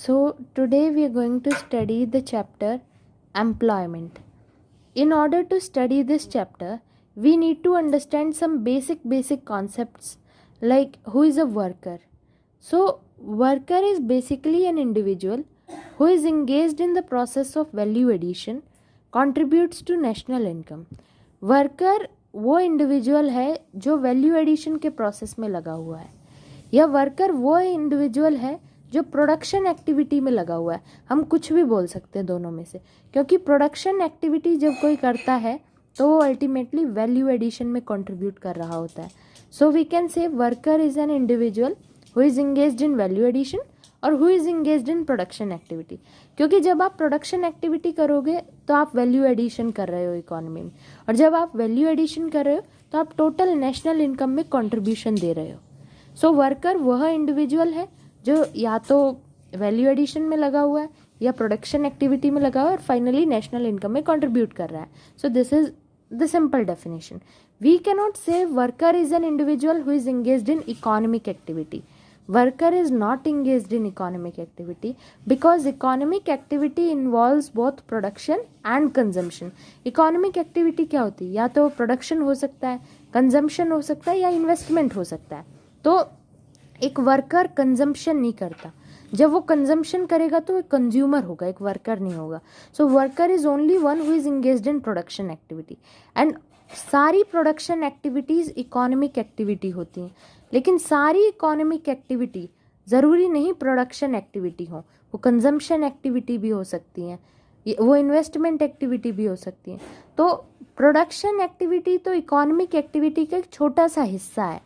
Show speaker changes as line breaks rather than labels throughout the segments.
So, today we are going to study the chapter Employment. In order to study this chapter, we need to understand some basic concepts like who is a worker. So, worker is basically an individual who is engaged in the process of value addition, contributes to national income. Worker वो individual है जो value addition के process में लगा हुआ है, या worker वो इंडिविजुअल है जो प्रोडक्शन एक्टिविटी में लगा हुआ है. हम कुछ भी बोल सकते हैं दोनों में से, क्योंकि प्रोडक्शन एक्टिविटी जब कोई करता है तो वो अल्टीमेटली वैल्यू एडिशन में कंट्रीब्यूट कर रहा होता है. So we can say worker is an individual who is engaged in value addition और who is engaged in production activity. क्योंकि जब आप प्रोडक्शन एक्टिविटी करोगे तो आप वैल्यू एडिशन कर रहे हो इकोनॉमी में, और जब आप वैल्यू एडिशन कर रहे हो तो आप टोटल नेशनल इनकम में कंट्रीब्यूशन दे रहे हो. सो वर्कर वह इंडिविजुअल है जो या तो वैल्यू एडिशन में लगा हुआ है या प्रोडक्शन एक्टिविटी में लगा हुआ है और फाइनली नेशनल इनकम में कंट्रीब्यूट कर रहा है. So this is the simple definition. We cannot say worker is an individual who is engaged in economic activity. Worker is not engaged in economic activity because economic activity involves both production and consumption. Economic activity क्या होती है? या तो production हो सकता है, consumption हो सकता है, या इन्वेस्टमेंट हो सकता है. तो एक वर्कर कंजम्पशन नहीं करता. जब वो कंजम्पशन करेगा तो एक कंज्यूमर होगा, एक वर्कर नहीं होगा. So worker is only one who is engaged in production activity. And सारी प्रोडक्शन एक्टिविटीज़ इकोनॉमिक एक्टिविटी होती हैं, लेकिन सारी इकोनॉमिक एक्टिविटी ज़रूरी नहीं प्रोडक्शन एक्टिविटी हो. वो कंजम्पशन एक्टिविटी भी हो सकती हैं, वो इन्वेस्टमेंट एक्टिविटी भी हो सकती हैं. तो प्रोडक्शन एक्टिविटी तो इकोनॉमिक एक्टिविटी का एक छोटा सा हिस्सा है.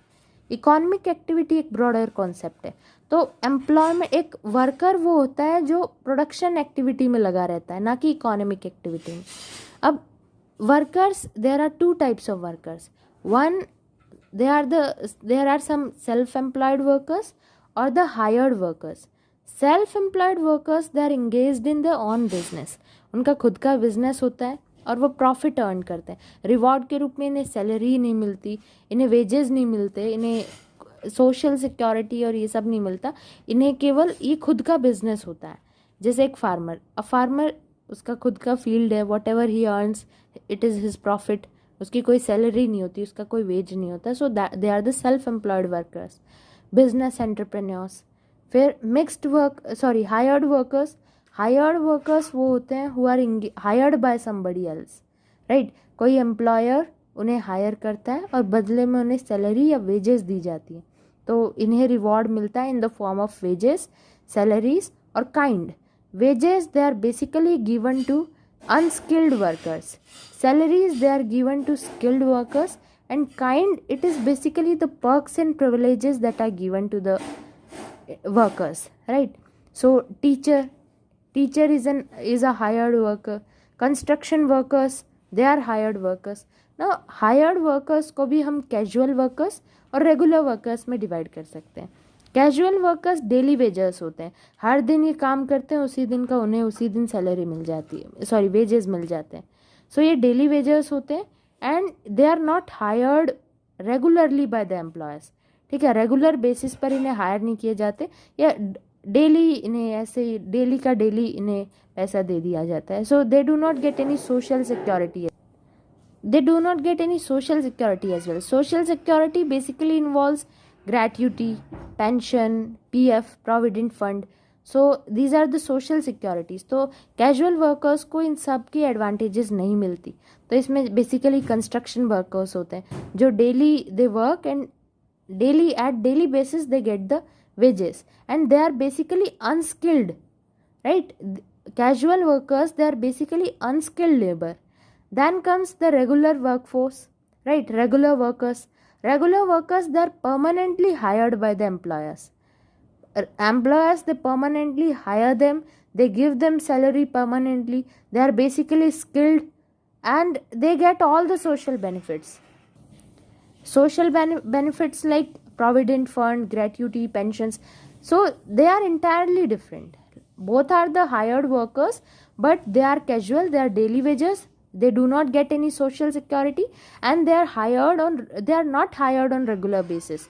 इकोनॉमिक एक्टिविटी एक ब्रॉडर कॉन्सेप्ट है. तो एम्प्लॉयमेंट, एक वर्कर वो होता है जो प्रोडक्शन एक्टिविटी में लगा रहता है, ना कि इकोनॉमिक एक्टिविटी में. अब workers, there are two types of workers. One, there are some self-employed workers or the hired workers. Self-employed workers, they are engaged in their own business. उनका खुद का बिजनेस होता है और वो प्रॉफिट अर्न करते हैं. रिवॉर्ड के रूप में इन्हें सैलरी नहीं मिलती, इन्हें वेजेस नहीं मिलते, इन्हें सोशल सिक्योरिटी और ये सब नहीं मिलता. इन्हें केवल ये खुद का बिजनेस होता है. जैसे एक फार्मर, उसका खुद का फील्ड है, what ever he earns it is his profit. उसकी कोई सैलरी नहीं होती, उसका कोई वेज नहीं होता. So they are the self employed workers, business entrepreneurs. फिर हायर्ड वर्कर्स वो होते हैं who are hired by somebody else, right. कोई एम्प्लॉयर उन्हें हायर करता है और बदले में उन्हें सैलरी या वेजेस दी जाती है. तो इन्हें रिवॉर्ड मिलता है in the form of wages, salaries और kind. Wages, they are basically given to unskilled workers. Salaries, they are given to skilled workers. And kind, it is basically the perks and privileges that are given to the workers, right? So teacher is a hired worker. Construction workers, they are hired workers. Now hired workers को भी हम casual workers और regular workers में divide कर सकते हैं. Casual workers daily wagers होते हैं, हर दिन ये काम करते हैं, उसी दिन का उन्हें उसी दिन सैलरी मिल जाती है, वेजेस मिल जाते हैं. सो ये डेली वेजर्स होते हैं and they are not hired regularly by the employers. ठीक है, रेगुलर बेसिस पर इन्हें हायर नहीं किए जाते, या डेली इन्हें ऐसे डेली का डेली इन्हें पैसा दे दिया जाता है. So they do not get any social security. As well. Social security basically involves gratuity, pension, PF, provident fund. So these are the social securities. तो casual workers को इन सब की advantages नहीं मिलती. तो इसमें basically construction workers होते हैं जो daily they work and at daily basis they get the wages and they are basically unskilled, right? Casual workers, they are basically unskilled labor. Then comes the regular workforce, right? Regular workers, they are permanently hired by the employers. Employers, they permanently hire them, they give them salary permanently, they are basically skilled and they get all the social benefits. Benefits like provident fund, gratuity, pensions. So they are entirely different. Both are the hired workers, but they are casual, they are daily wages. They do not get any social security and they are not hired on regular basis.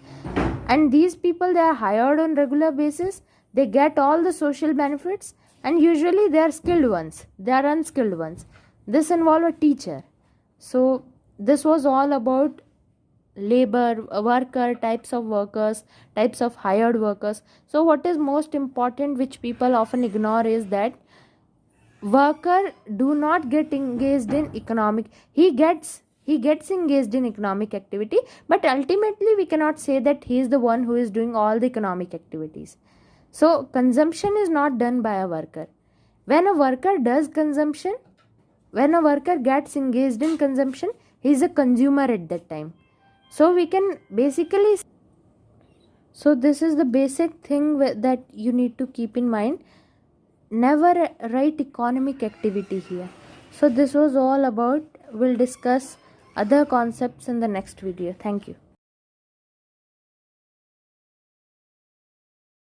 And these people, they are hired on regular basis they get all the social benefits, and usually they are skilled ones, they are unskilled ones. This involve a teacher. So this was all about labor worker, types of workers, types of hired workers. So what is most important, which people often ignore, is that worker do not get engaged in economic, he gets engaged in economic activity, but ultimately we cannot say that he is the one who is doing all the economic activities. So consumption is not done by a worker. When a worker does consumption, when a worker gets engaged in consumption, he is a consumer at that time. So we can basically, so this is the basic thing that you need to keep in mind. Never write economic activity here. So this was all about, we'll discuss other concepts in the next video. Thank you.